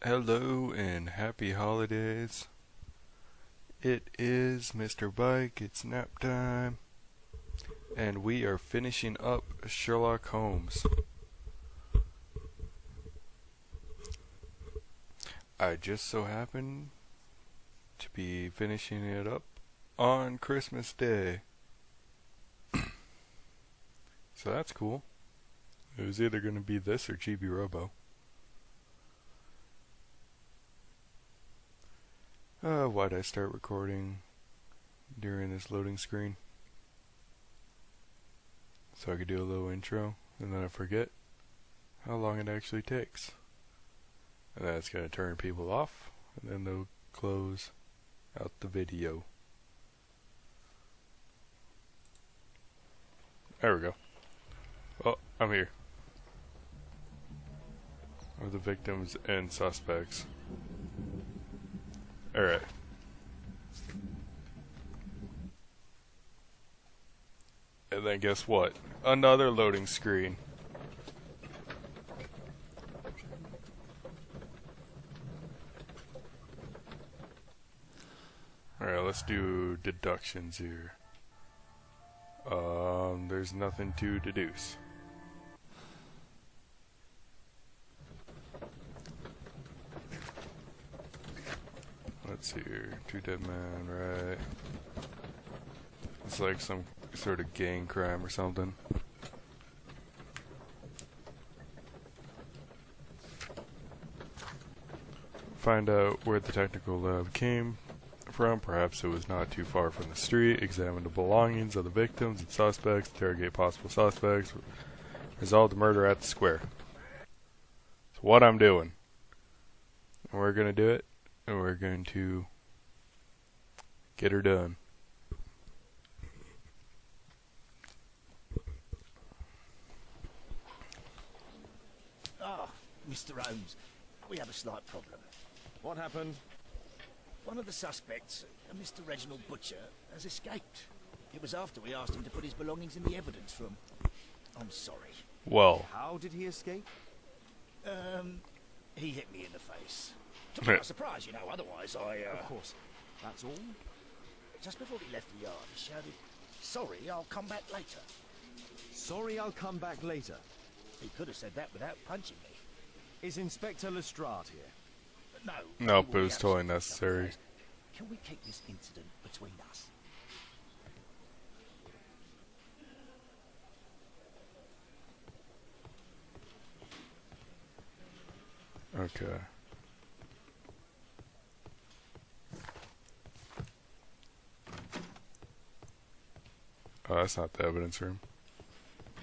Hello and happy holidays. It is Mr. Bike, it's nap time, and we are finishing up Sherlock Holmes. I just so happen to be finishing it up on Christmas Day. So that's cool. It was either going to be this or Chibi Robo. Why'd I start recording during this loading screen? So I could do a little intro, and then I forget how long it actually takes. And that's going to turn people off, and then they'll close out the video. There we go. Well, I'm here. Of the victims and suspects. Alright. And then guess what? Another loading screen. Alright, let's do deductions here. There's nothing to deduce. Let's see here. Two dead men, right? It's like some sort of gang crime or something. Find out where the technical lab came from. Perhaps it was not too far from the street. Examine the belongings of the victims and suspects. Interrogate possible suspects. Resolve the murder at the square. So what I'm doing. And we're going to do it. And we're going to get her done. Ah, Mr. Holmes, we have a slight problem. What happened? One of the suspects, Mr. Reginald Butcher, has escaped. It was after we asked him to put his belongings in the evidence room. I'm sorry. Well. How did he escape? He hit me in the face. Took me by surprise, you know, otherwise Of course. That's all? Just before he left the yard, he shouted, "Sorry, I'll come back later." Sorry, I'll come back later. He could have said that without punching me. Is Inspector Lestrade here? But no. Nope, we it was totally absolutely necessary. don't. Can we keep this incident between us? Okay. Oh, that's not the evidence room.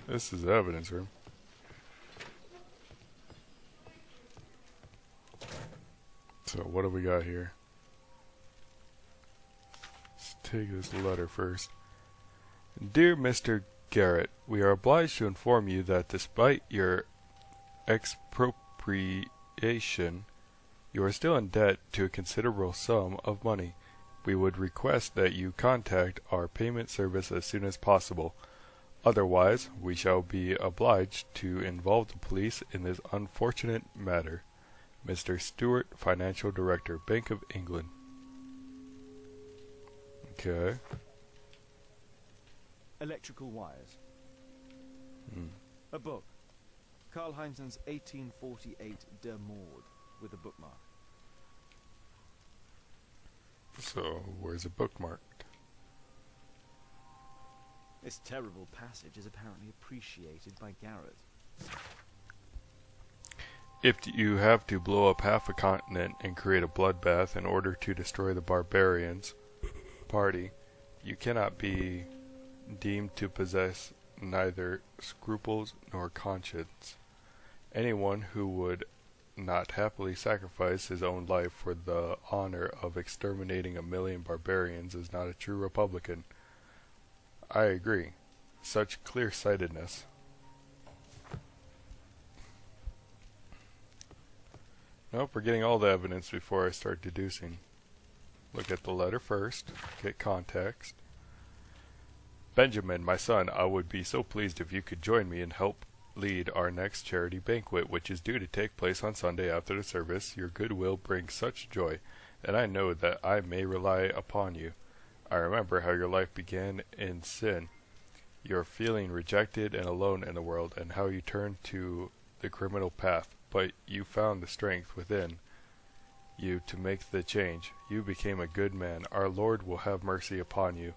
This is the evidence room. So what do we got here? Let's take this letter first. Dear Mr. Garrett, we are obliged to inform you that despite your expropriation, you are still in debt to a considerable sum of money. We would request that you contact our payment service as soon as possible. Otherwise, we shall be obliged to involve the police in this unfortunate matter. Mr. Stewart, Financial Director, Bank of England. Okay. Electrical wires. A book. Karl Heinzen's 1848 Der Mord, with a bookmark. So, where's it bookmarked? This terrible passage is apparently appreciated by Garrett. If you have to blow up half a continent and create a bloodbath in order to destroy the barbarians party, you cannot be deemed to possess neither scruples nor conscience. Anyone who would not happily sacrifice his own life for the honor of exterminating 1,000,000 barbarians is not a true Republican. I agree. Such clear-sightedness. Nope, we're getting all the evidence before I start deducing. Look at the letter first, get context. Benjamin, my son, I would be so pleased if you could join me and help lead our next charity banquet, which is due to take place on Sunday after the service. Your goodwill brings such joy, and I know that I may rely upon you. I remember how your life began in sin, your feeling rejected and alone in the world, and how you turned to the criminal path, but you found the strength within you to make the change. You became a good man. Our Lord will have mercy upon you.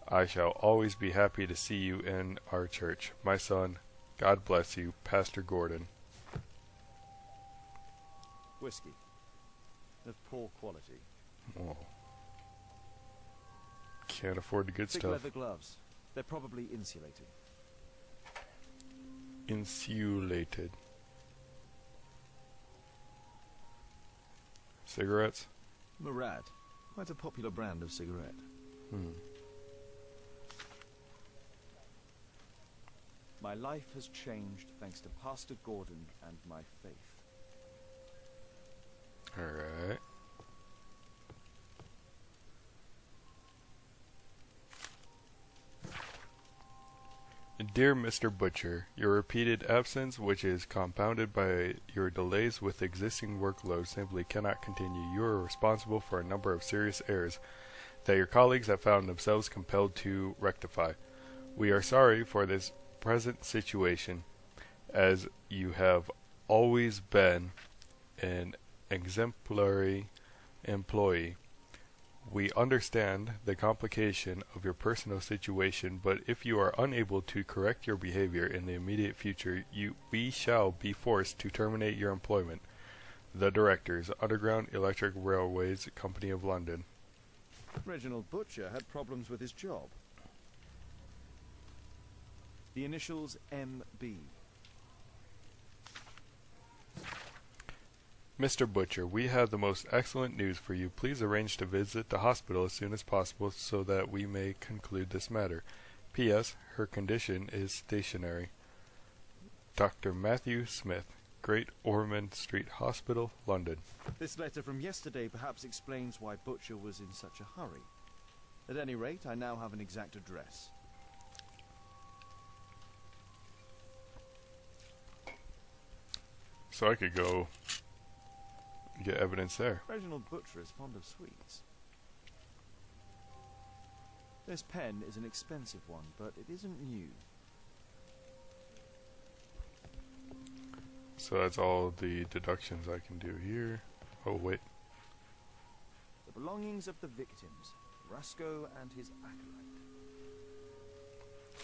I shall always be happy to see you in our church. My son, God bless you, Pastor Gordon. Whiskey. Of poor quality. Oh. Can't afford the good Thick stuff. leather gloves. They're probably insulated. Insulated. Cigarettes? Murad. Quite a popular brand of cigarette. My life has changed thanks to Pastor Gordon and my faith. Alright. Dear Mr. Butcher, your repeated absence, which is compounded by your delays with existing workload, simply cannot continue. You are responsible for a number of serious errors that your colleagues have found themselves compelled to rectify. We are sorry for this present situation, as you have always been an exemplary employee. We understand the complication of your personal situation, but if you are unable to correct your behavior in the immediate future, we shall be forced to terminate your employment. The Directors, Underground Electric Railways Company of London. Reginald Butcher had problems with his job. The initials MB. Mr. Butcher, we have the most excellent news for you. Please arrange to visit the hospital as soon as possible so that we may conclude this matter. P.S. Her condition is stationary. Dr. Matthew Smith, Great Ormond Street Hospital, London. This letter from yesterday perhaps explains why Butcher was in such a hurry. At any rate, I now have an exact address. So I could go get evidence there. Reginald Butcher is fond of sweets. This pen is an expensive one, but it isn't new. So that's all the deductions I can do here. Oh, wait. The belongings of the victims, Rasco and his acolyte.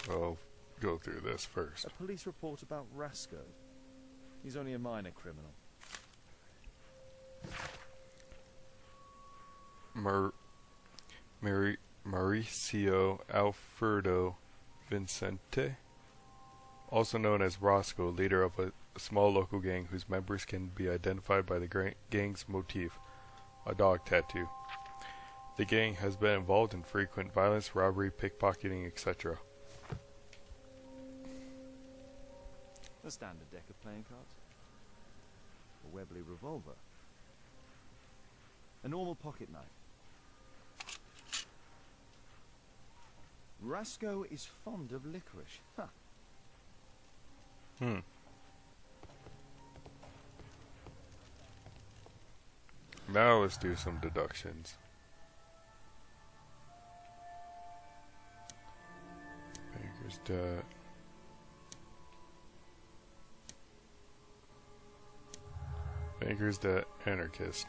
I'll go through this first. A police report about Rasco. He's only a minor criminal. Mauricio Alfredo Vincente, also known as Roscoe, leader of a small local gang whose members can be identified by the gang's motif, a dog tattoo. The gang has been involved in frequent violence, robbery, pickpocketing, etc. A standard deck of playing cards. A Webley revolver. A normal pocket knife. Rasco is fond of licorice. Huh. Now let's do some deductions. Banker's debt. Banker's debt, anarchist.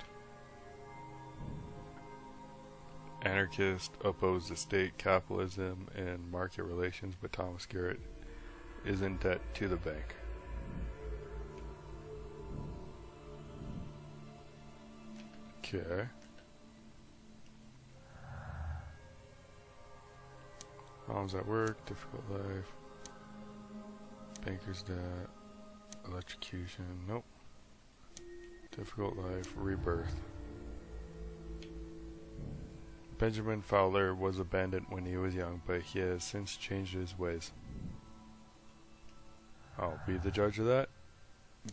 Anarchist opposed to state capitalism and market relations, but Thomas Garrett is in debt to the bank. Okay. Moms at work, difficult life. Banker's debt, electrocution, nope. Difficult life, rebirth. Benjamin Fowler was abandoned when he was young, but he has since changed his ways. I'll be the judge of that.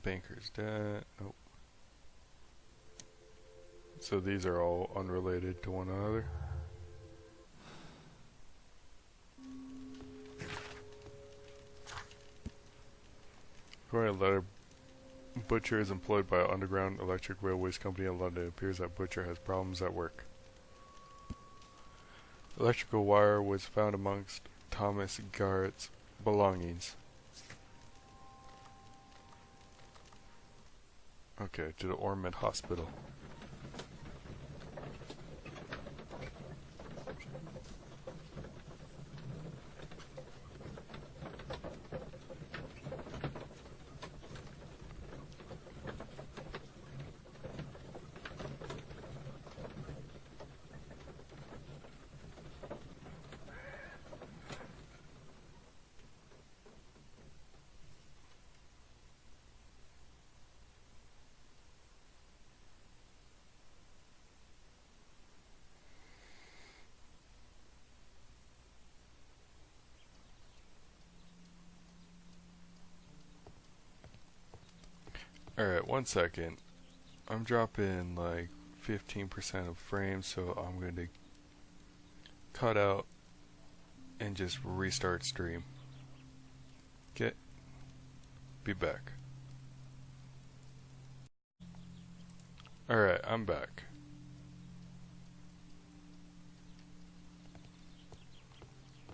Banker's debt, nope. So these are all unrelated to one another. According to the letter, Butcher is employed by Underground Electric Railways Company in London. It appears that Butcher has problems at work. Electrical wire was found amongst Thomas Garrett's belongings. Okay, to the Ormond Hospital. Alright, 1 second. I'm dropping like 15% of frames, so I'm going to cut out and just restart stream. Okay, be back. Alright, I'm back.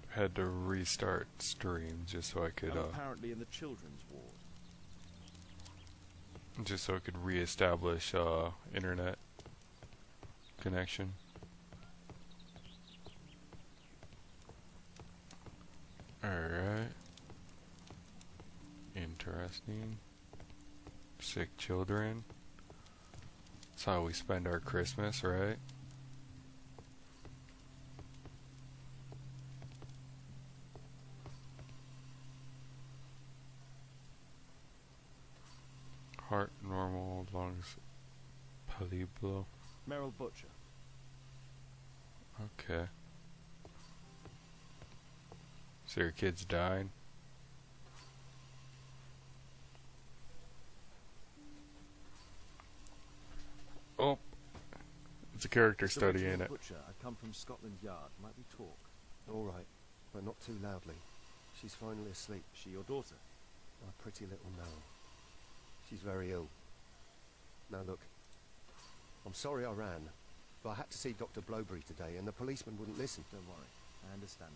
Had to restart stream just so I could apparently in the children's ward. Just so I could reestablish internet connection. Alright. Interesting. Sick children. That's how we spend our Christmas, right? Heart normal, lungs paliblo. Merrill Butcher. Okay. So your kid's died? Oh, it's a character study, ain't it? Butcher, I come from Scotland Yard. Might we talk? All right, but not too loudly. She's finally asleep. She your daughter? My pretty little Nell. She's very ill. Now look, I'm sorry I ran, but I had to see Dr. Blowberry today, and the policeman wouldn't listen. Don't worry, I understand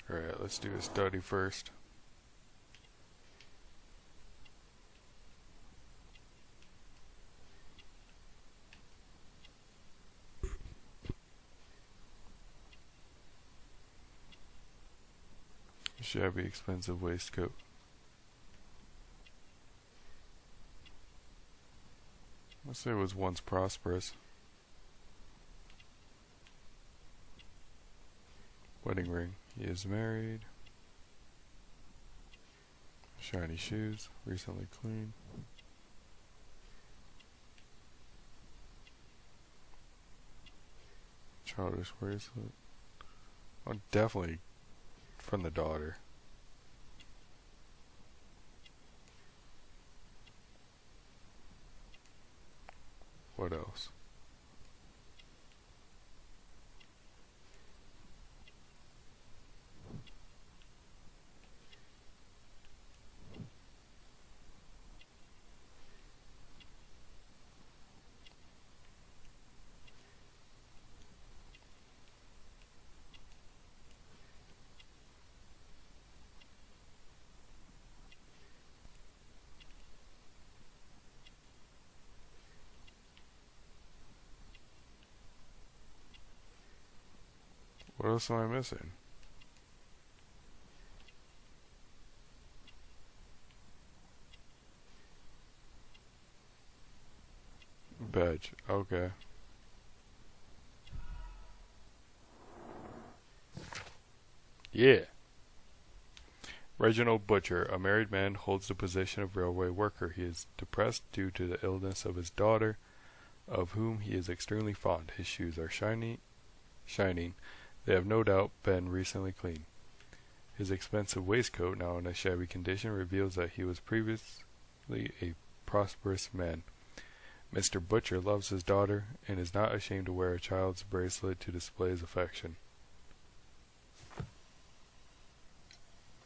now. Alright, let's do a study first. Shabby, expensive waistcoat. Let's say it was once prosperous. Wedding ring. He is married. Shiny shoes. Recently cleaned. Childish bracelet. Oh, definitely from the daughter. What else? What else am I missing? Badge. Okay. Yeah. Reginald Butcher, a married man, holds the position of railway worker. He is depressed due to the illness of his daughter, of whom he is extremely fond. His shoes are shining. They have no doubt been recently cleaned. His expensive waistcoat, now in a shabby condition, reveals that he was previously a prosperous man. Mr. Butcher loves his daughter and is not ashamed to wear a child's bracelet to display his affection.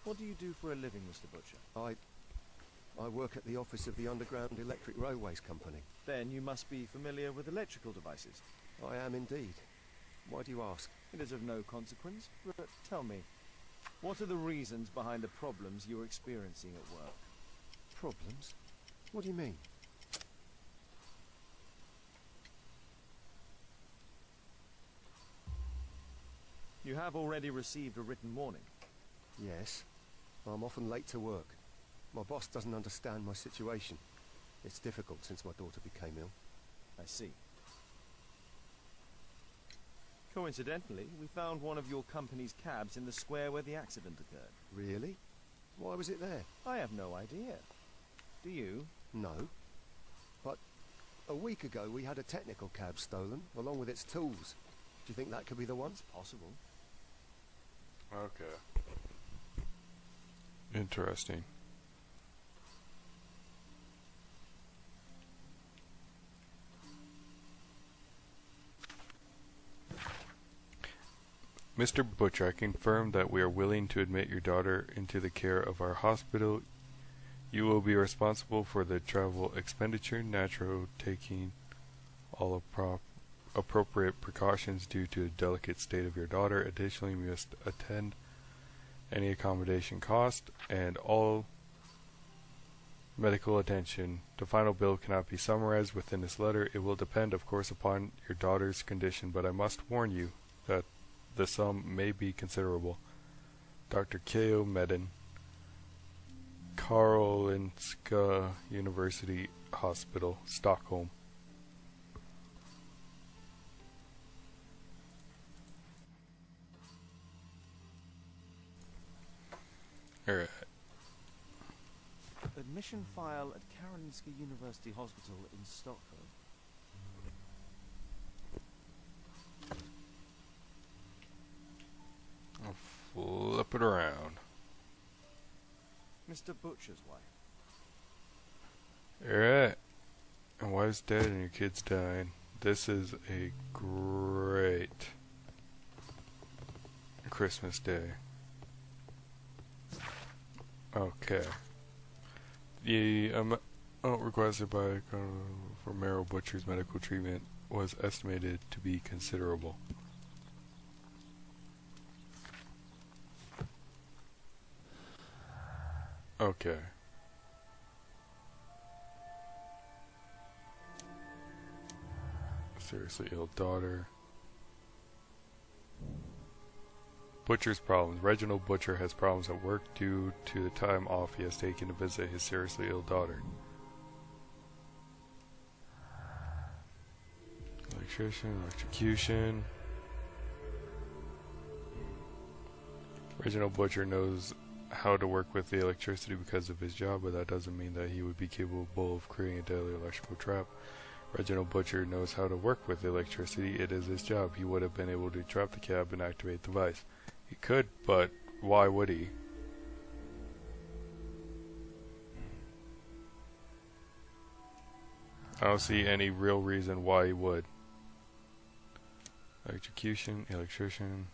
What do you do for a living, Mr. Butcher? I work at the office of the Underground Electric Railways Company. Then you must be familiar with electrical devices. I am indeed. Why do you ask? It is of no consequence, but tell me, what are the reasons behind the problems you're experiencing at work? Problems? What do you mean? You have already received a written warning. Yes. I'm often late to work. My boss doesn't understand my situation. It's difficult since my daughter became ill. I see. Coincidentally, we found one of your company's cabs in the square where the accident occurred. Really? Why was it there? I have no idea. Do you? No. But a week ago we had a technical cab stolen, along with its tools. Do you think that could be the one? It's possible. Okay. Interesting. Mr. Butcher, I confirm that we are willing to admit your daughter into the care of our hospital. You will be responsible for the travel expenditure, natural taking all appropriate precautions due to the delicate state of your daughter. Additionally, you must attend any accommodation cost and all medical attention. The final bill cannot be summarized within this letter. It will depend, of course, upon your daughter's condition, but I must warn you that the sum may be considerable. Dr. K.O. Medin, Karolinska University Hospital, Stockholm. Alright. Admission file at Karolinska University Hospital in Stockholm. I'll flip it around. Mr. Butcher's wife. Alright. And wife's dead and your kid's dying. This is a great Christmas day. Okay. The amount requested by for Merrill Butcher's medical treatment was estimated to be considerable. Okay. Seriously ill daughter. Butcher's problems. Reginald Butcher has problems at work due to the time off he has taken to visit his seriously ill daughter. Electrician, electrocution. Reginald Butcher knows how to work with the electricity because of his job, but that doesn't mean that he would be capable of creating a deadly electrical trap. Reginald Butcher knows how to work with electricity. It is his job. He would have been able to trap the cab and activate the device. He could, but why would he? I don't see any real reason why he would. Electrocution, electrician,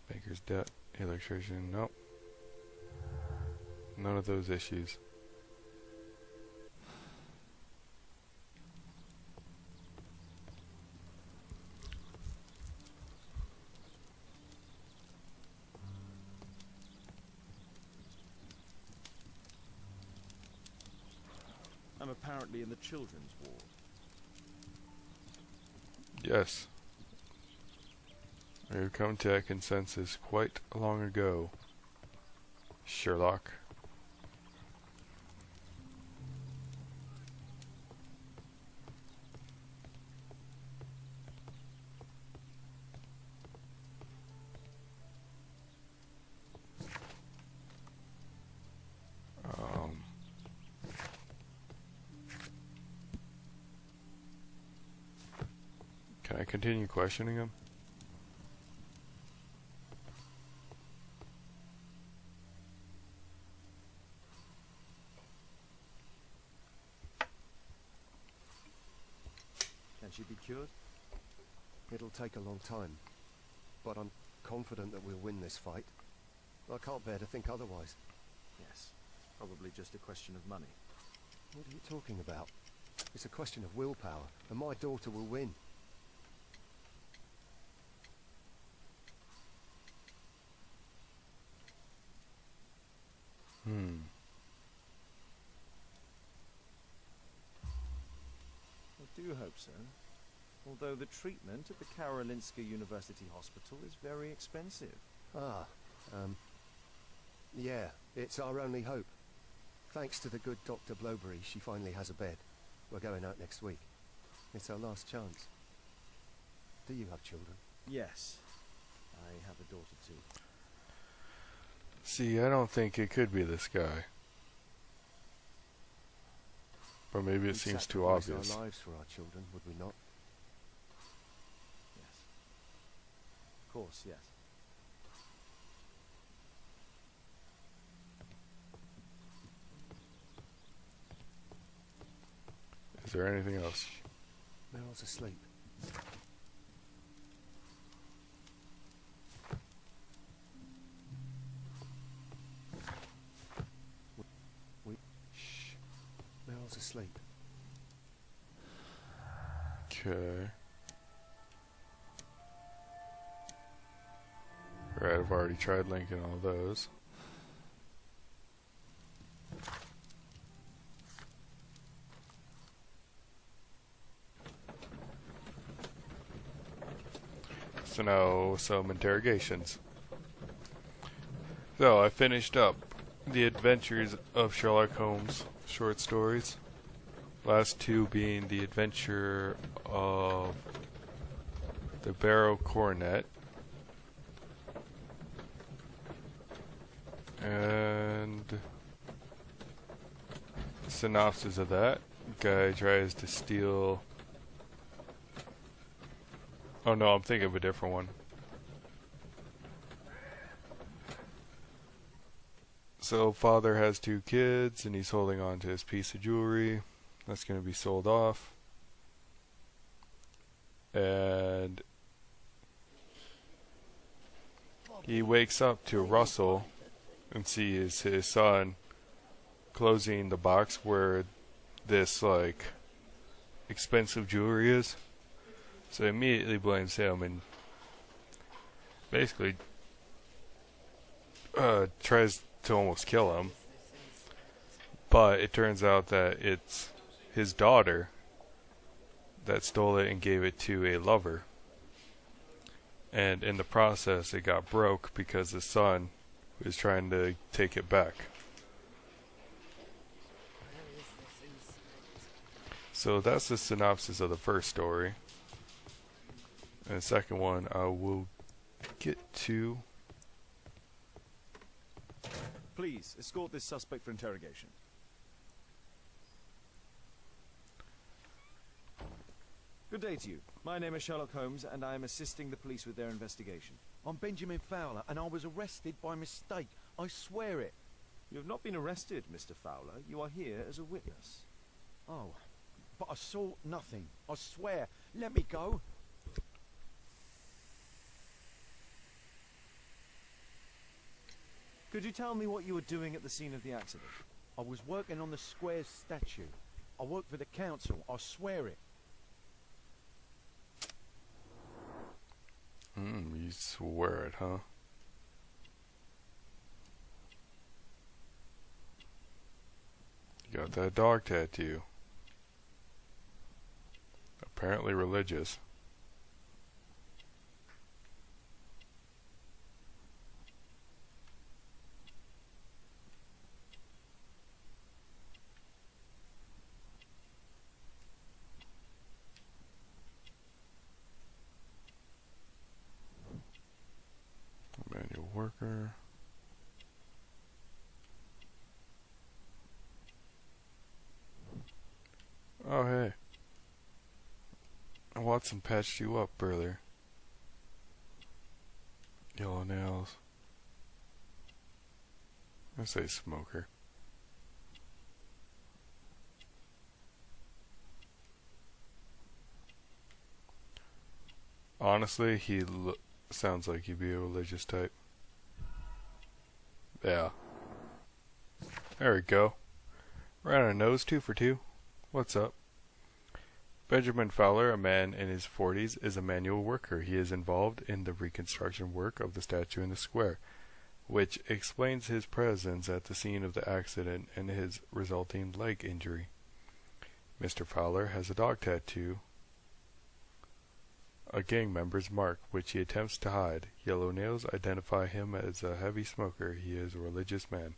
banker's debt, electrician, nope. None of those issues. I'm apparently in the children's ward. Yes. We have come to a consensus quite long ago, Sherlock. Can I continue questioning him? Can she be cured? It'll take a long time, but I'm confident that we'll win this fight. I can't bear to think otherwise. Yes. Probably just a question of money. What are you talking about? It's a question of willpower, and my daughter will win. I do hope so. Although the treatment at the Karolinska University Hospital is very expensive. Yeah, it's our only hope. Thanks to the good Dr. Blowberry, she finally has a bed. We're going out next week. It's our last chance. Do you have children? Yes. I have a daughter too. See, I don't think it could be this guy. But maybe it We'd seems too sacrifice obvious. our lives for our children, would we not? Yes. Of course, yes. Is there anything else? Meryl's asleep. Shh. Meryl's asleep. Okay. Right, I've already tried linking all those. So now some interrogations. So I finished up the Adventures of Sherlock Holmes short stories. Last two being the Adventure of the Barrow Coronet and synopsis of that. Guy tries to steal. Oh no, I'm thinking of a different one. So father has two kids and he's holding on to his piece of jewelry that's going to be sold off. And he wakes up to rustle and sees his son closing the box where this like expensive jewelry is. So he immediately blames him and basically tries to almost kill him. But it turns out that it's his daughter that stole it and gave it to a lover. And in the process it got broke because the son was trying to take it back. So that's the synopsis of the first story. And the second one I will get to. Please, escort this suspect for interrogation. Good day to you. My name is Sherlock Holmes, and I am assisting the police with their investigation. I'm Benjamin Fowler, and I was arrested by mistake. I swear it. You have not been arrested, Mr. Fowler. You are here as a witness. Oh, but I saw nothing. I swear. Let me go. Could you tell me what you were doing at the scene of the accident? I was working on the square statue. I work for the council. I swear it. You swear it, huh? You got that dog tattoo. Apparently religious. Manual worker. Oh hey. Watson patched you up earlier. Yellow nails. I say smoker. Honestly, he sounds like he'd be a religious type. Yeah. There we go. Right on a nose, 2 for 2. What's up? Benjamin Fowler, a man in his 40s, is a manual worker. He is involved in the reconstruction work of the statue in the square, which explains his presence at the scene of the accident and his resulting leg injury. Mr. Fowler has a dog tattoo, a gang member's mark, which he attempts to hide. Yellow nails identify him as a heavy smoker. He is a religious man.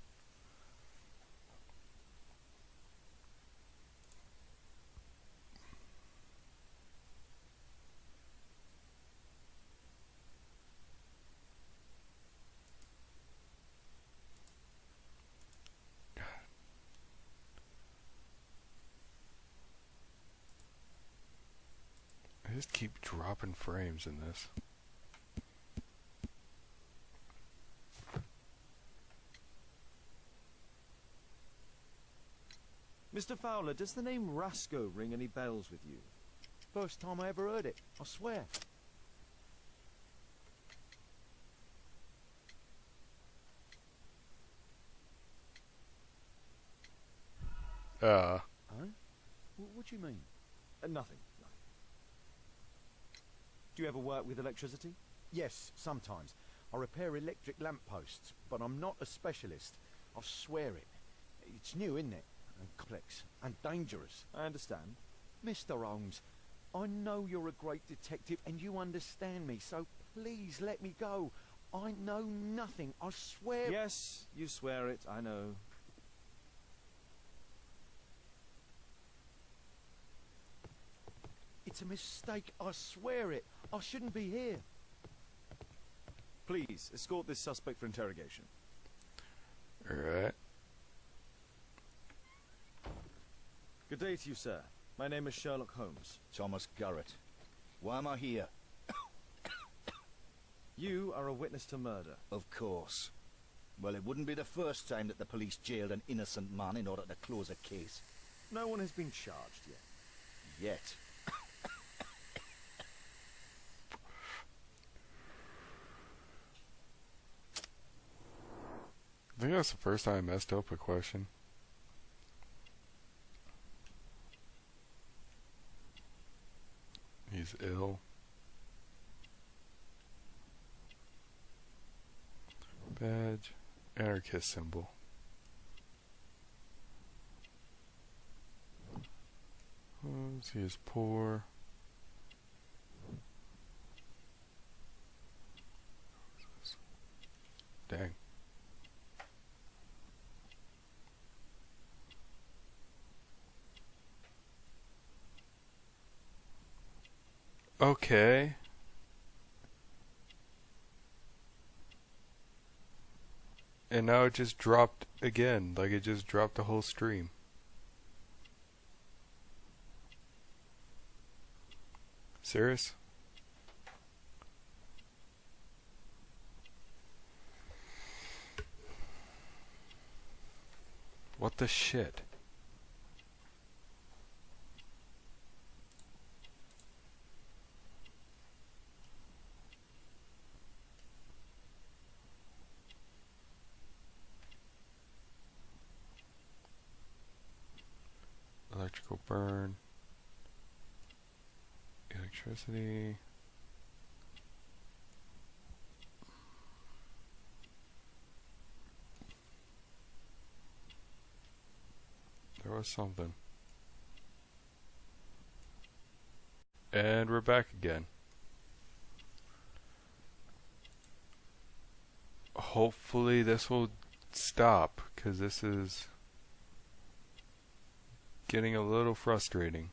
I just keep dropping frames in this. Mr. Fowler, does the name Rasco ring any bells with you? First time I ever heard it, I swear. Huh? What do you mean? Nothing. Do you ever work with electricity? Yes, sometimes. I repair electric lampposts, but I'm not a specialist. I swear it. It's new, isn't it? And complex and dangerous. I understand. Mr. Holmes, I know you're a great detective and you understand me, so please let me go. I know nothing, I swear. Yes, you swear it, I know. It's a mistake, I swear it. I shouldn't be here. Please, escort this suspect for interrogation. Alright. Good day to you, sir. My name is Sherlock Holmes. Thomas Garrett. Why am I here? You are a witness to murder. Of course. Well, it wouldn't be the first time that the police jailed an innocent man in order to close a case. No one has been charged yet. Yet. I think that's the first time I messed up a question. He's ill. Badge. Anarchist symbol. He is poor. Dang. Okay. And now it just dropped again, like it just dropped the whole stream. Serious? What the shit? Electrical burn. Electricity. There was something. And we're back again. Hopefully this will stop, because this is getting a little frustrating.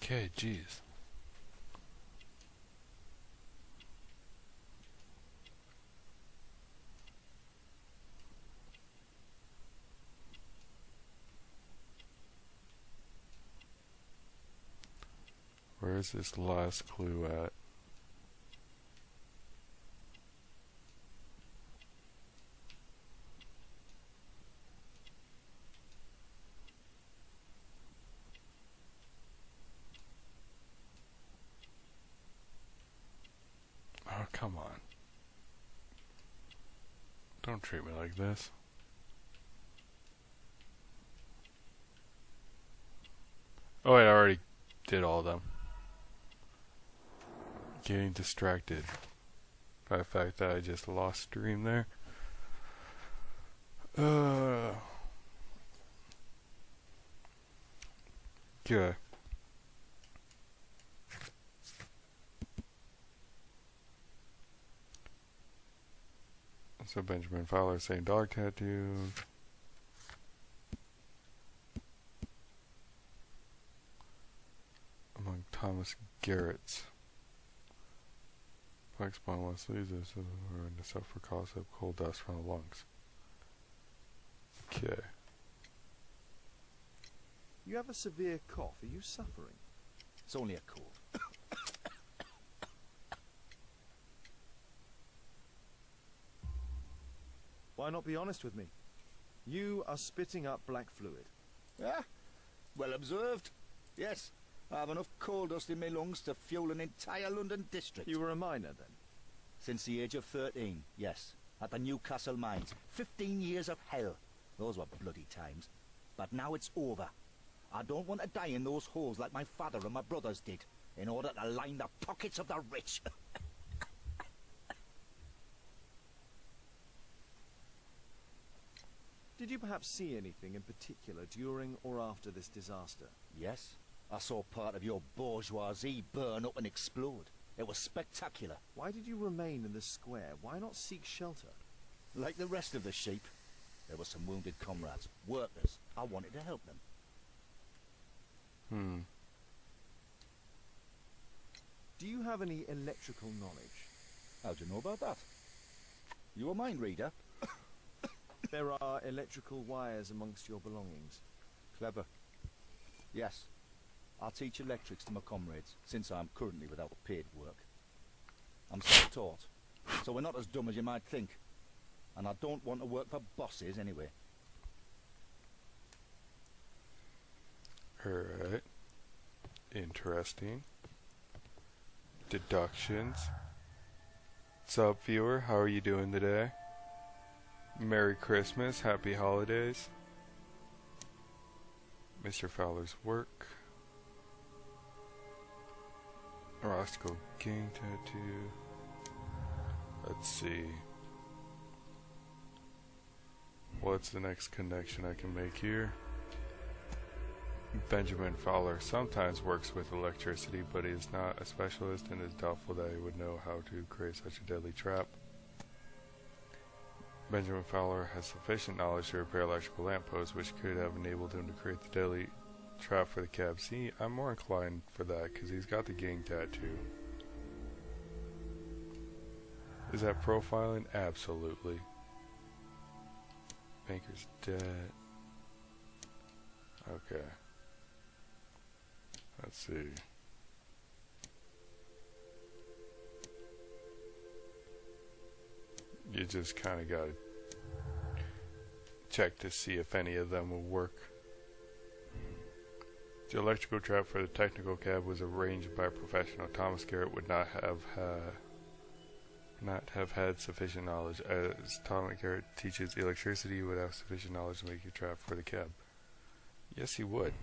Okay, jeez. Where's this last clue at? Oh, come on. Don't treat me like this. Oh, wait, I already did all of them. Getting distracted by the fact that I just lost stream there. Okay. So Benjamin Fowler saying dog tattoo. Among Thomas Garrett's. Black spawn once leaves us or in the suffer cause of coal dust from the lungs. Okay. You have a severe cough. Are you suffering? It's only a cold. Why not be honest with me? You are spitting up black fluid. Ah, well observed. Yes, I have enough coal dust in my lungs to fuel an entire London district. You were a miner then? Since the age of 13, yes. At the Newcastle mines. 15 years of hell. Those were bloody times. But now it's over. I don't want to die in those holes like my father and my brothers did, in order to line the pockets of the rich. Did you perhaps see anything in particular during or after this disaster? Yes, I saw part of your bourgeoisie burn up and explode. It was spectacular. Why did you remain in the square? Why not seek shelter? Like the rest of the sheep, there were some wounded comrades, workers. I wanted to help them. Do you have any electrical knowledge? How do you know about that? You a mind reader? There are electrical wires amongst your belongings. Clever. Yes. I'll teach electrics to my comrades, since I'm currently without paid work. I'm self-taught, so we're not as dumb as you might think. And I don't want to work for bosses anyway. Alright. Interesting. Deductions. What's up, viewer? How are you doing today? Merry Christmas. Happy holidays. Mr. Fowler's work. Roscoe gang tattoo. Let's see. What's the next connection I can make here? Benjamin Fowler sometimes works with electricity, but he is not a specialist and is doubtful that he would know how to create such a deadly trap. Benjamin Fowler has sufficient knowledge to repair electrical lampposts, which could have enabled him to create the deadly trap for the cab. See, I'm more inclined for that, because he's got the gang tattoo. Is that profiling? Absolutely. Banker's debt. Okay. Let's see. You just kind of got to check to see if any of them will work. The electrical trap for the technical cab was arranged by a professional. Thomas Garrett would not have had sufficient knowledge. As Thomas Garrett teaches electricity, he would have sufficient knowledge to make a trap for the cab. Yes, he would.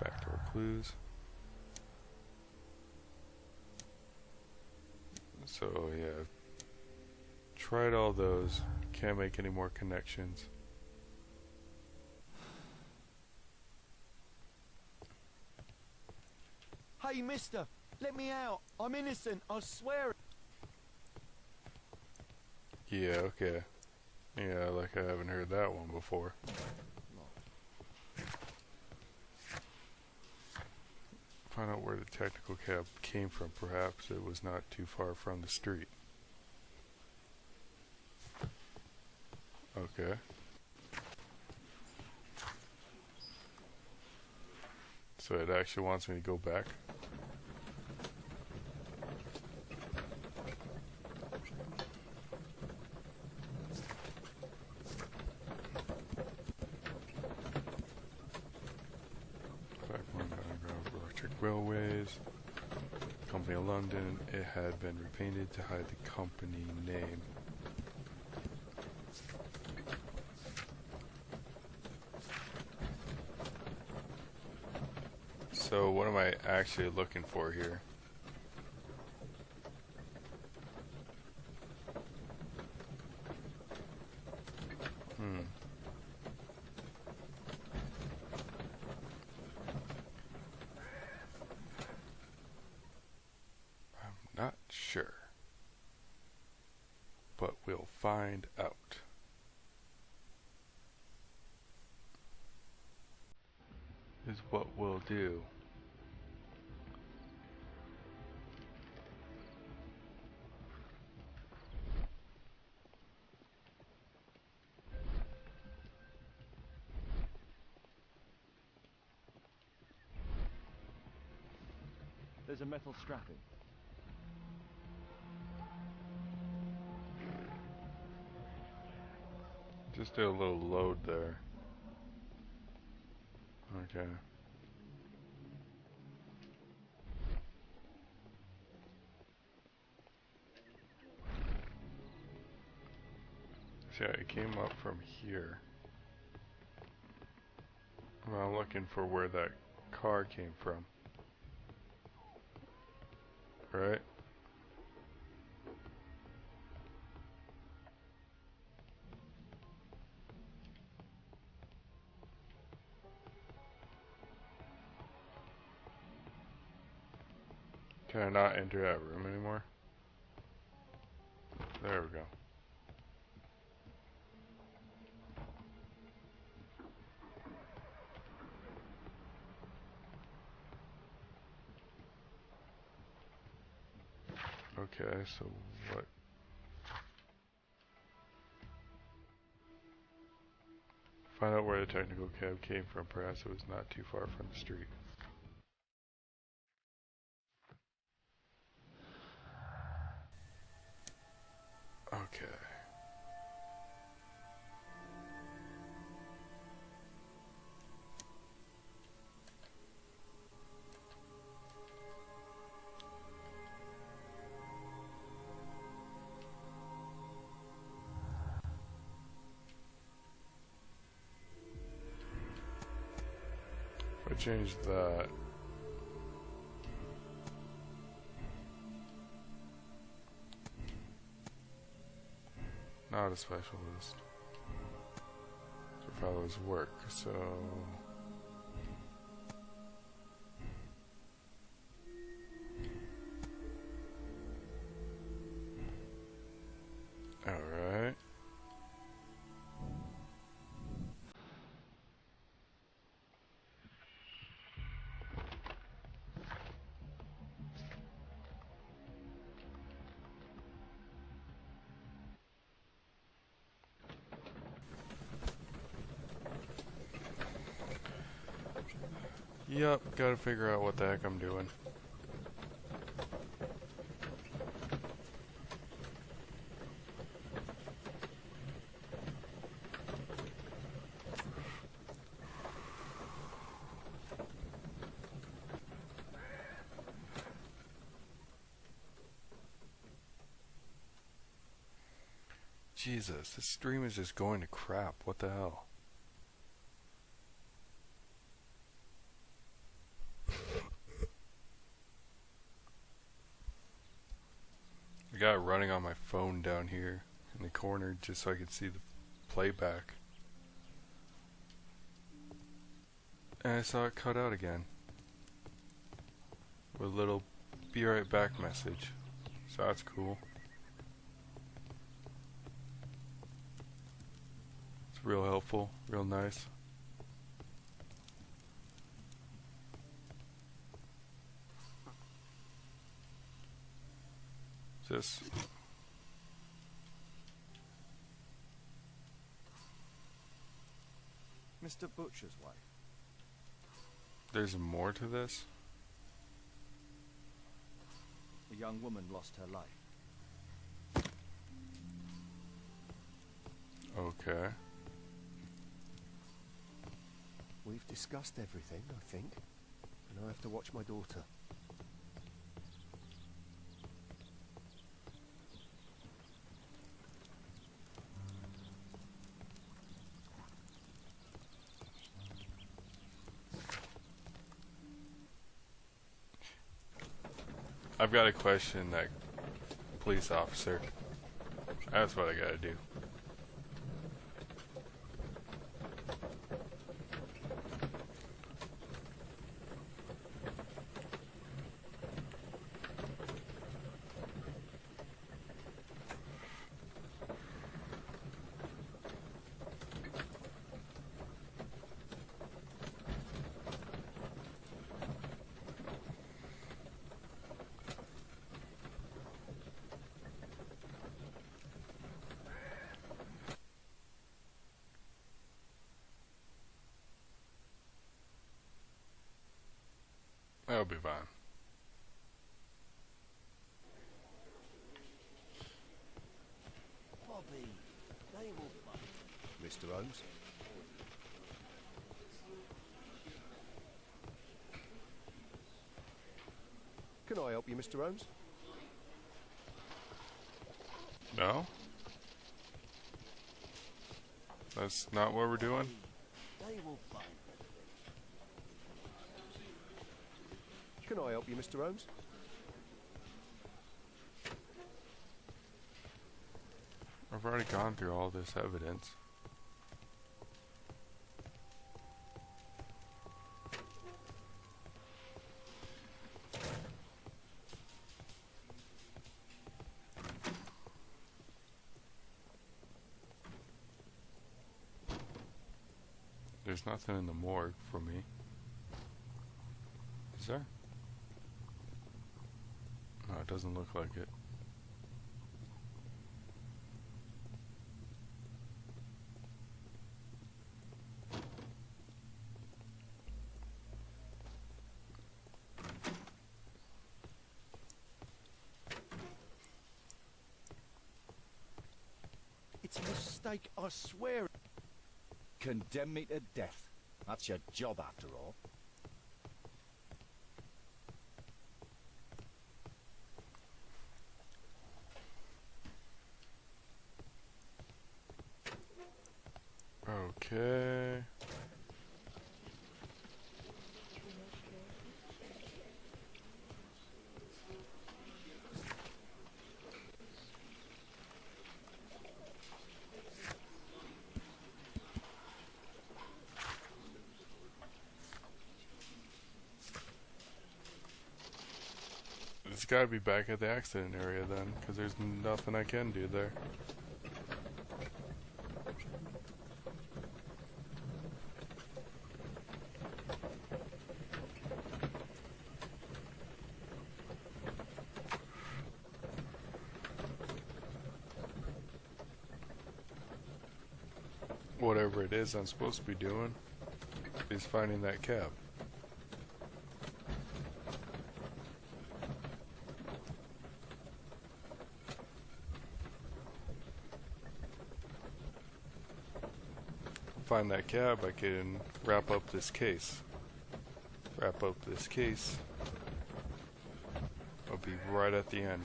Backdoor clues. So yeah, tried all those. Can't make any more connections. Hey, mister, let me out. I'm innocent, I swear it. Yeah, okay. Yeah, like I haven't heard that one before. Find out where the technical cab came from. Perhaps it was not too far from the street. Okay. So it actually wants me to go back. Electric Railways, Company of London. It had been repainted to hide the company name. So what am I actually looking for here? I'm not sure. But we'll find out. Is what we'll do. There's a metal strapping. Just did a little load there. Okay. So it came up from here. Well, I'm looking for where that car came from. Right? Can I not enter that room anymore? There we go. Okay, so what? Find out where the technical cab came from. Perhaps it was not too far from the street. Okay. If I change that, not a specialist. So follows work, so alright. Yep, gotta figure out what the heck I'm doing. Jesus, this stream is just going to crap. What the hell? I got it running on my phone down here in the corner just so I could see the playback. And I saw it cut out again. With a little be right back message. So that's cool. It's real helpful, real nice. this? Mr. Butcher's wife. There's more to this? A young woman lost her life. Okay. We've discussed everything, I think. And I have to watch my daughter. I've got to question that police officer. That's what I gotta do. That'll be fine. Bobby, they will find. Mr. Holmes? Can I help you, Mr. Holmes? No? That's not what we're doing? They will find. Can I help you, Mr. Holmes? I've already gone through all this evidence. There's nothing in the morgue for me. Is there? No, it doesn't look like it. It's a mistake, I swear. Condemn me to death. That's your job after all. Okay. It's gotta be back at the accident area then, because there's nothing I can do there. Whatever it is I'm supposed to be doing is finding that cab. Find that cab, I can wrap up this case. Wrap up this case. I'll be right at the end.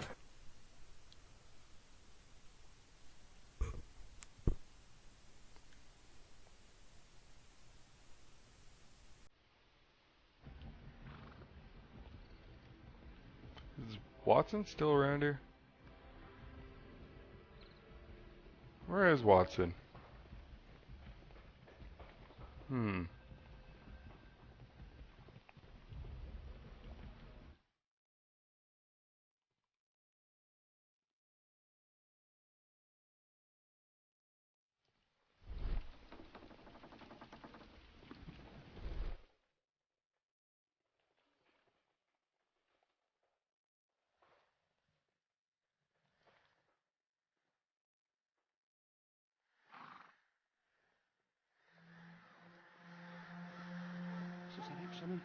Is Watson still around here? Where is Watson?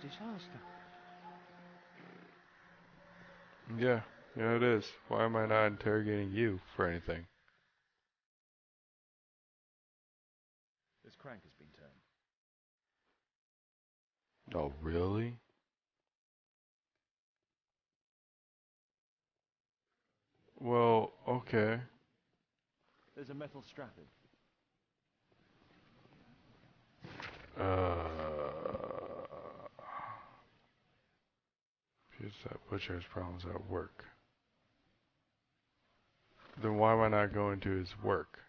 disaster. Yeah, yeah, it is. Why am I not interrogating you for anything? This crank has been turned. Oh, really? Well, okay. There's a metal strapping. Here's that butcher has problems at work. Then why am I not going to his work?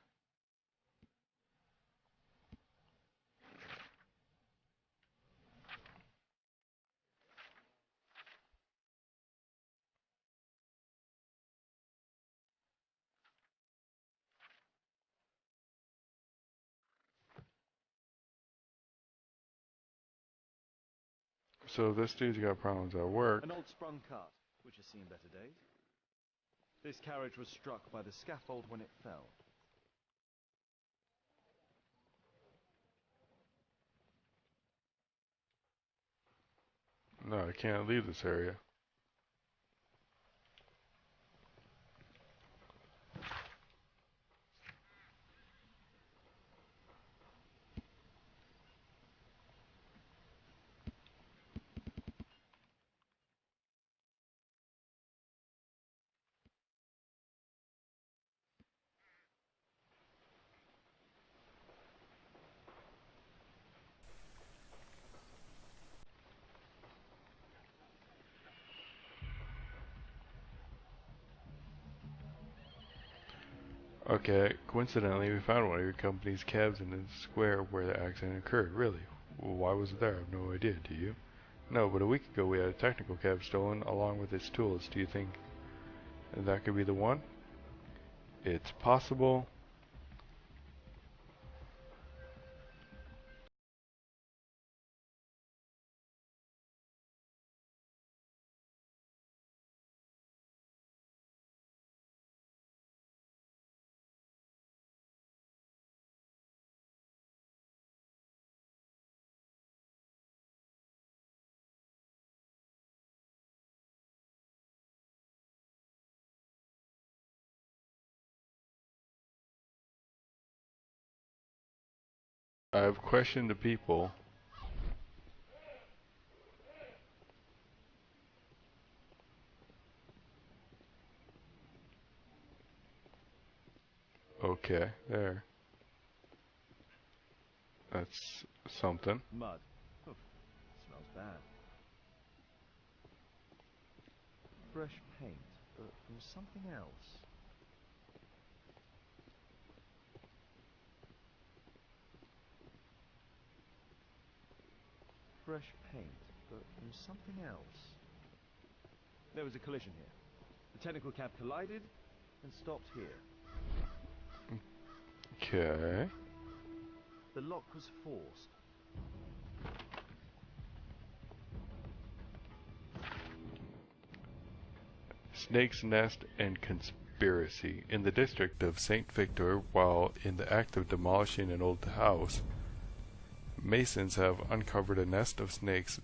So this dude's got problems at work. An old sprung cart, which has seen better days. This carriage was struck by the scaffold when it fell. No, I can't leave this area. Okay, coincidentally, we found one of your company's cabs in the square where the accident occurred. Really? Well, why was it there? I have no idea. Do you? No, but a week ago we had a technical cab stolen along with its tools. Do you think that could be the one? It's possible. I've questioned the people. Okay, there. That's something. Mud. Oof, smells bad. Fresh paint, but from something else. Fresh paint, but from something else. There was a collision here. The technical cab collided and stopped here. Okay. The lock was forced. Snake's Nest and Conspiracy. In the district of St. Victor, while in the act of demolishing an old house, masons have uncovered a nest of snakes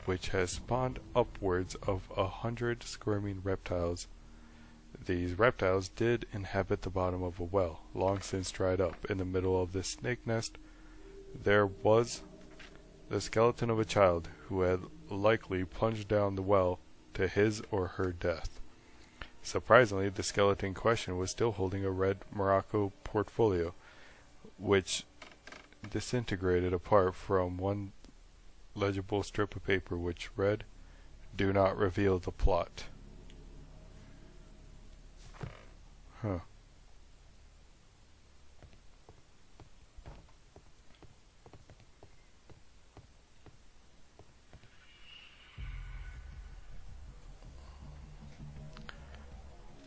which has spawned upwards of 100 squirming reptiles. These reptiles did inhabit the bottom of a well, long since dried up. In the middle of this snake nest, there was the skeleton of a child who had likely plunged down the well to his or her death. Surprisingly, the skeleton in question was still holding a red Morocco portfolio, which disintegrated apart from one legible strip of paper which read, "Do not reveal the plot." Huh.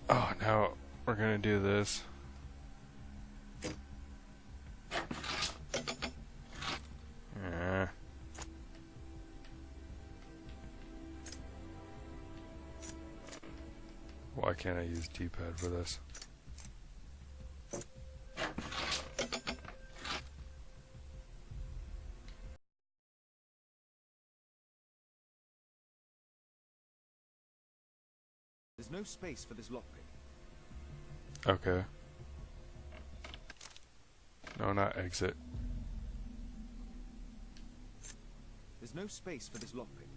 Oh, now we're gonna do this. Why can't I use D-pad for this? There's no space for this lockpick. Okay. No, not exit. There's no space for this lockpick.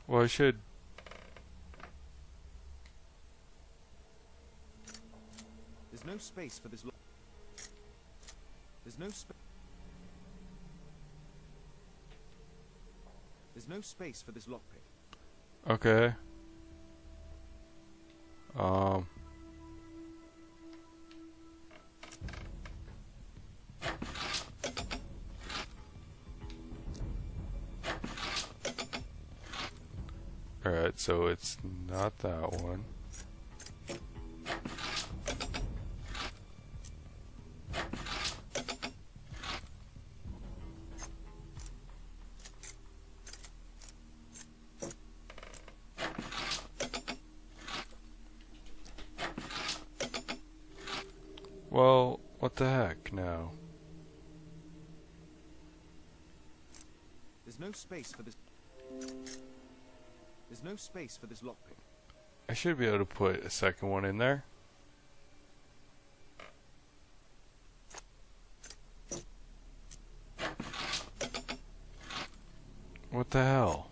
Well, I should. There's no space for this lock. There's no space. There's no space for this lockpick. Okay. Alright, so it's not that one. Well, what the heck now? There's no space for this. There's no space for this lockpick. I should be able to put a second one in there. What the hell?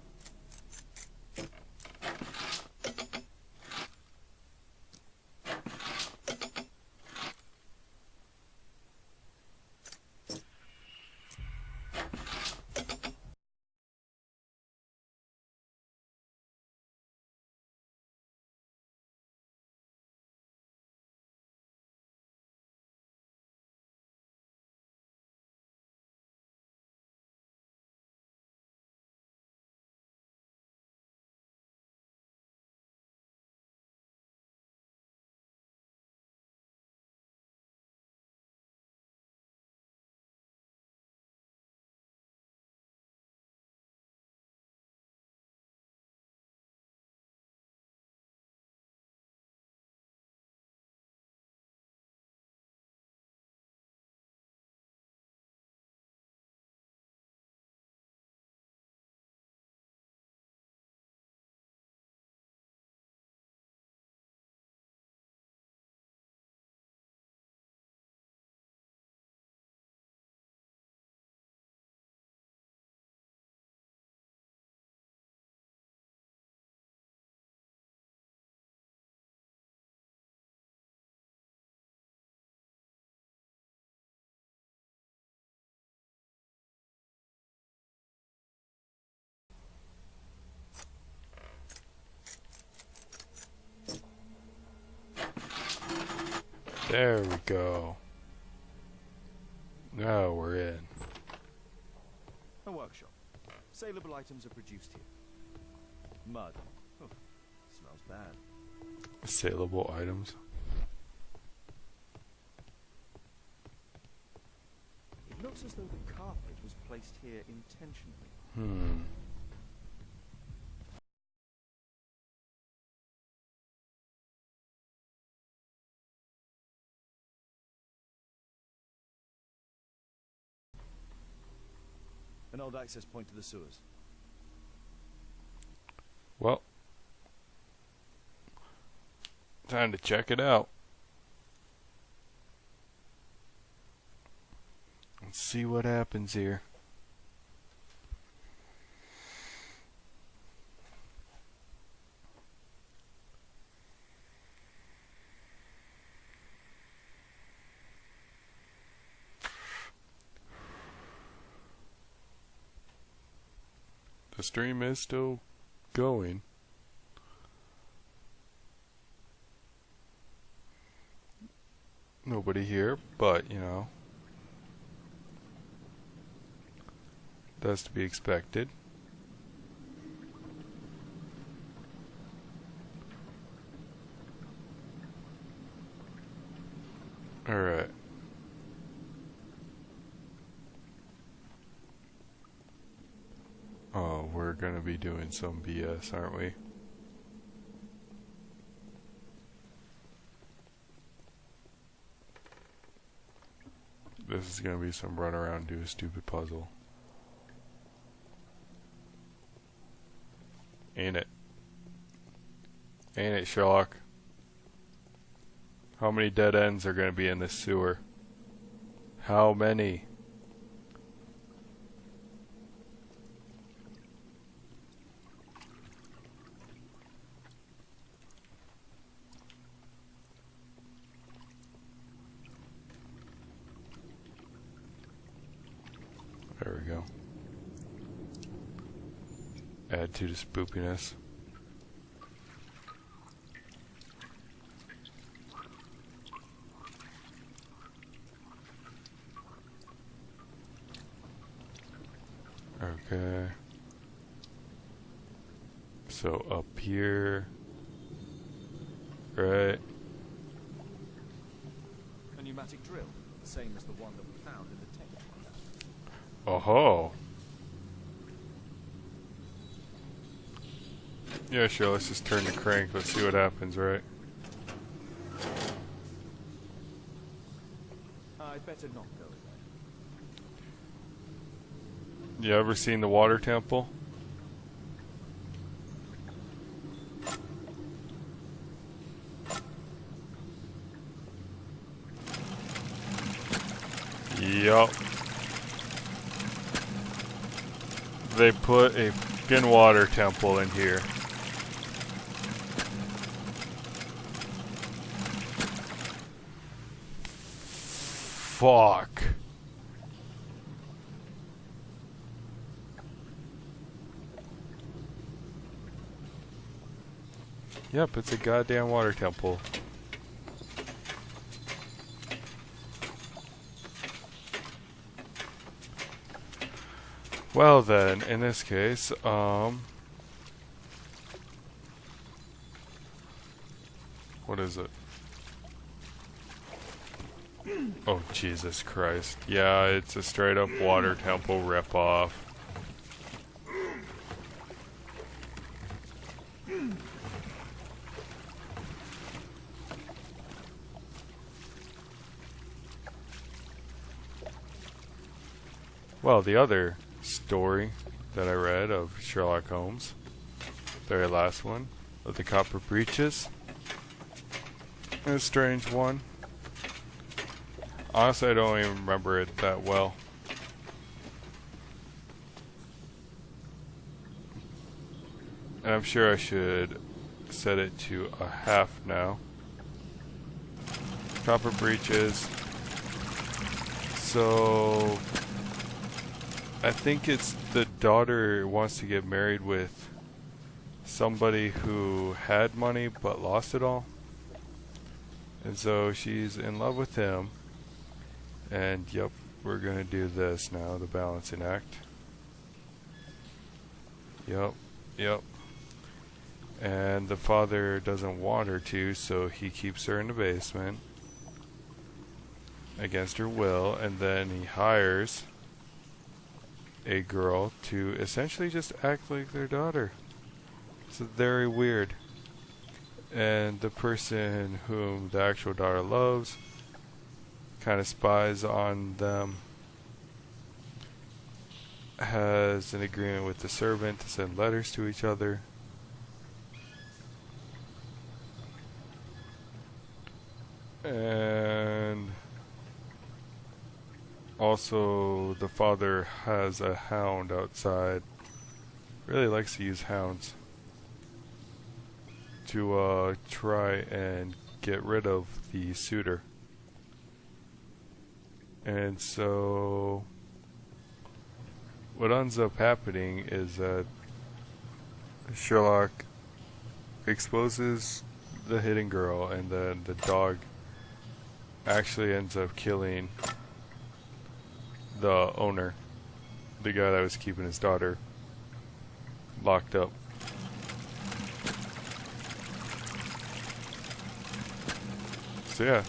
There we go. Now we're in. A workshop. Saleable items are produced here. Mud. Oh, smells bad. Saleable items. It looks as though the carpet was placed here intentionally. Hmm. An old access point to the sewers. Well, time to check it out. Let's see what happens here. The stream is still going. Nobody here, but, you know, that's to be expected. Alright. Oh, we're gonna be doing some BS, aren't we? This is gonna be some run around, do a stupid puzzle. Ain't it? Ain't it, Sherlock? How many dead ends are gonna be in this sewer? How many? There we go. Add to the spoopiness. Okay. So up here. Right. A pneumatic drill, the same as the one that we found in the tank. Oh-ho. Yeah, sure, let's just turn the crank. Let's see what happens, right? I'd better not go there. You ever seen the water temple? Yup. They put a fucking water temple in here. Fuck. Yep, it's a goddamn water temple. Well then, in this case, what is it? Oh, Jesus Christ. Yeah, it's a straight up water temple ripoff. Well, the other story that I read of Sherlock Holmes, the very last one, of the copper breeches, a strange one. Honestly, I don't even remember it that well. And I'm sure I should set it to a half now. Copper breeches. So I think it's the daughter wants to get married with somebody who had money but lost it all. And so she's in love with him. And yep, we're gonna do this now, the balancing act. Yep, yep. And the father doesn't want her to, so he keeps her in the basement against her will, and then he hires a girl to essentially just act like their daughter. It's very weird. And the person whom the actual daughter loves kind of spies on them, has an agreement with the servant to send letters to each other. And also the father has a hound outside. Really likes to use hounds to try and get rid of the suitor. And so what ends up happening is that Sherlock exposes the hidden girl, and then the dog actually ends up killing the owner, the guy that was keeping his daughter locked up. So yeah,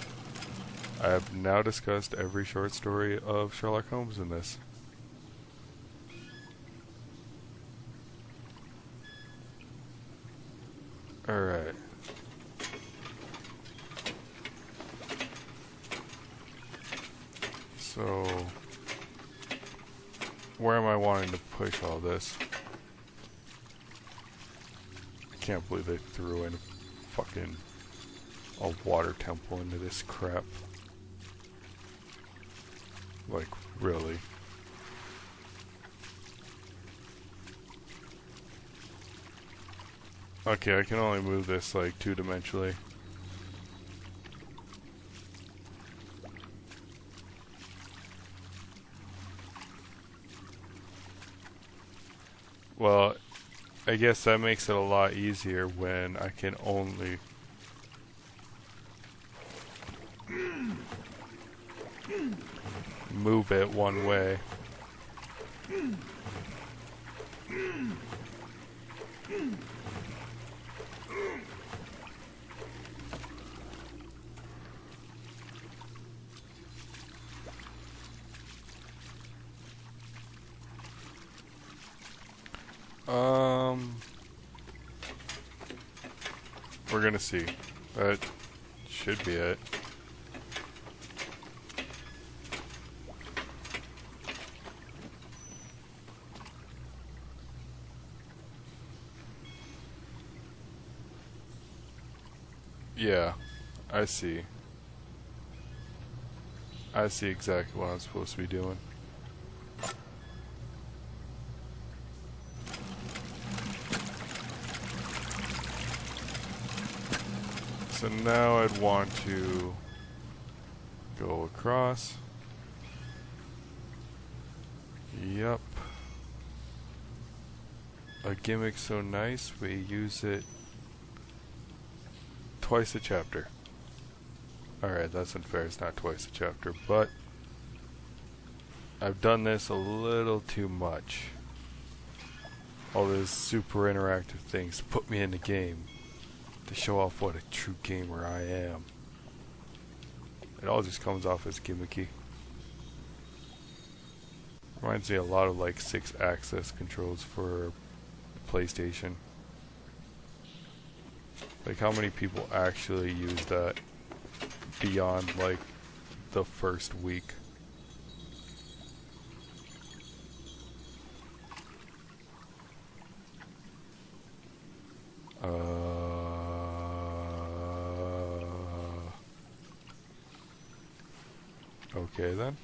I have now discussed every short story of Sherlock Holmes in this. Alright. So, where am I wanting to push all this? I can't believe they threw in fucking a water temple into this crap. Like, really? Okay, I can only move this like two-dimensionally. Well, I guess that makes it a lot easier when I can only move it one way. We're gonna see. That should be it. Yeah, I see. I see exactly what I'm supposed to be doing. So now I'd want to go across. Yup. A gimmick so nice, we use it twice a chapter. Alright, that's unfair, it's not twice a chapter, but I've done this a little too much. All those super interactive things to put me in the game, to show off what a true gamer I am. It all just comes off as gimmicky. Reminds me a lot of like 6-axis controls for PlayStation. Like how many people actually use that beyond like the first week? Okay then.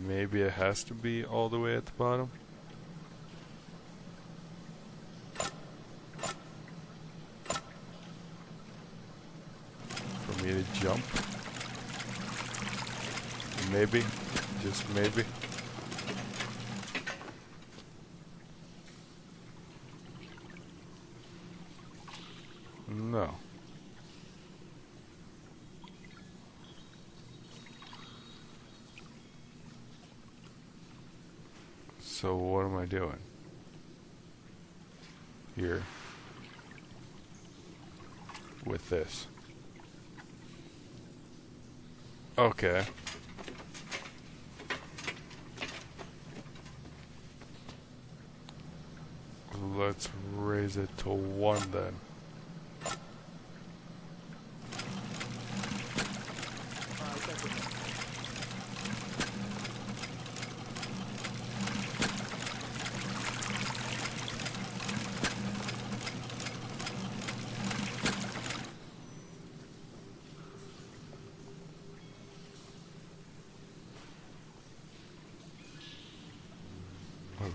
Maybe it has to be all the way at the bottom. For me to jump. Maybe. Just maybe. No. So what am I doing? Here. With this. Okay. Let's raise it to 1 then.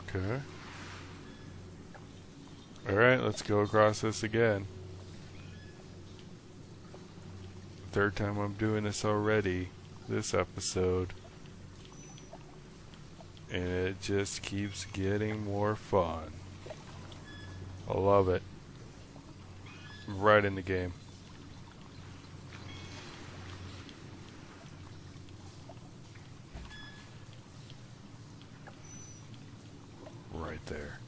Okay. Alright, let's go across this again. Third time I'm doing this already, this episode. And it just keeps getting more fun. I love it. Right in the game. Right there.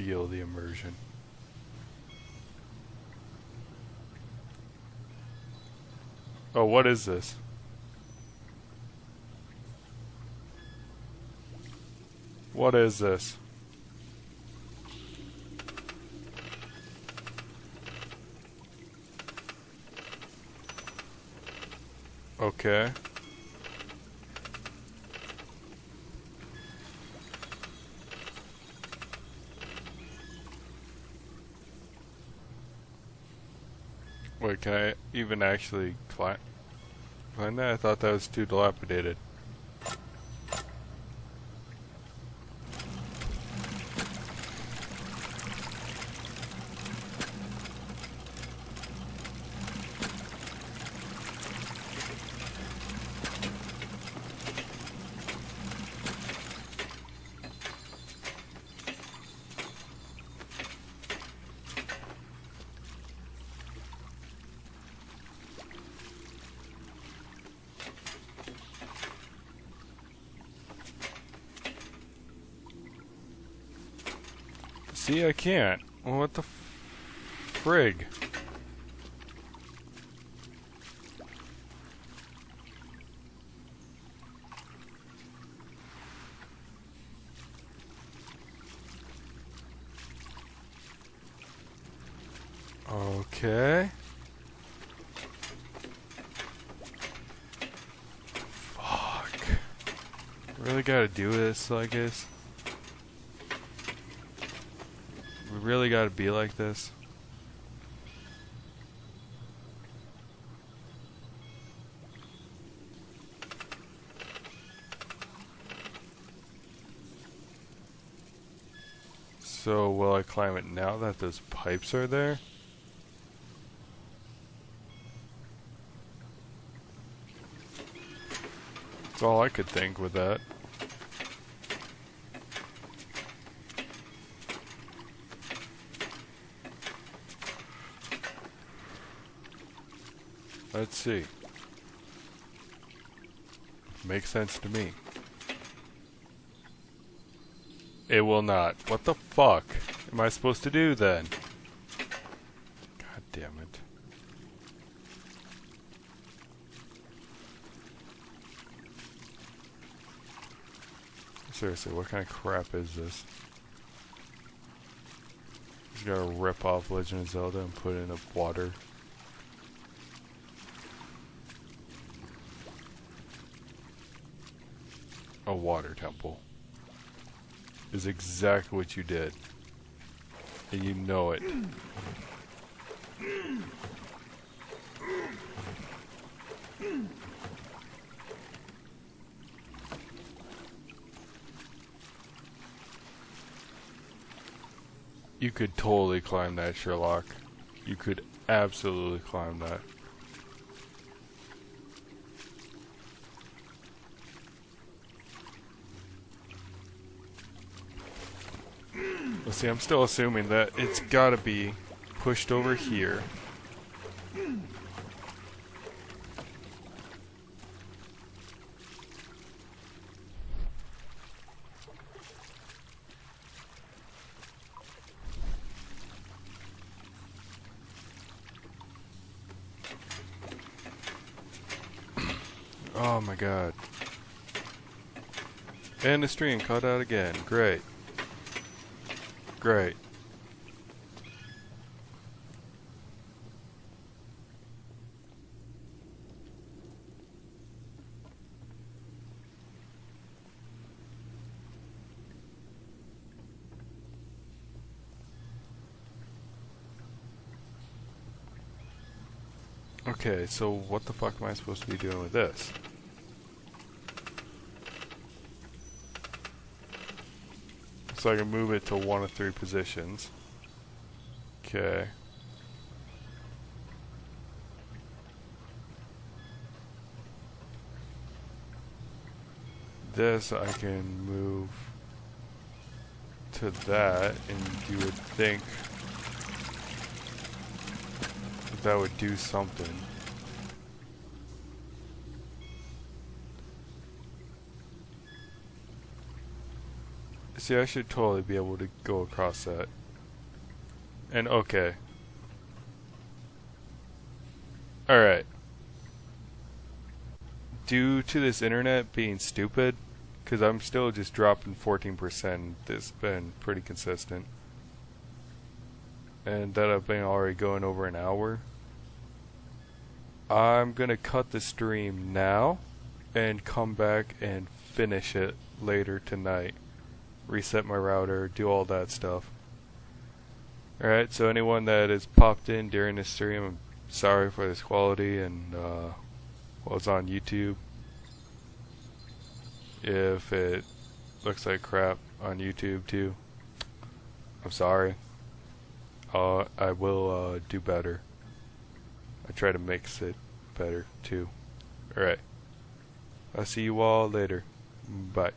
feel the immersion. Oh, what is this? What is this? Okay. Wait, can I even actually climb that? I thought that was too dilapidated. See, I can't. Well, what the frig? Okay. Fuck. Really gotta do this like this? We really gotta be like this? So, will I climb it now that those pipes are there? That's all I could think with that. Let's see. Makes sense to me. It will not. What the fuck am I supposed to do then? God damn it. Seriously, what kind of crap is this? Just gotta rip off Legend of Zelda and put it in the water. A water temple is exactly what you did, and you know it. You could totally climb that, Sherlock. You could absolutely climb that. Well, see, I'm still assuming that it's gotta be pushed over here. Oh my god. And the stream cut out again. Great. Great. Okay, so what the fuck am I supposed to be doing with this? So I can move it to one of three positions. Okay. This I can move to that, and you would think that would do something. See, I should totally be able to go across that. And okay. Alright. Due to this internet being stupid, because I'm still just dropping 14%, this has been pretty consistent. And that I've been already going over an hour. I'm gonna cut the stream now and come back and finish it later tonight. Reset my router, do all that stuff. Alright, so anyone that has popped in during this stream, I'm sorry for this quality and it's on YouTube. If it looks like crap on YouTube too, I'm sorry. I will do better. I try to mix it better too. Alright. I'll see you all later. Bye.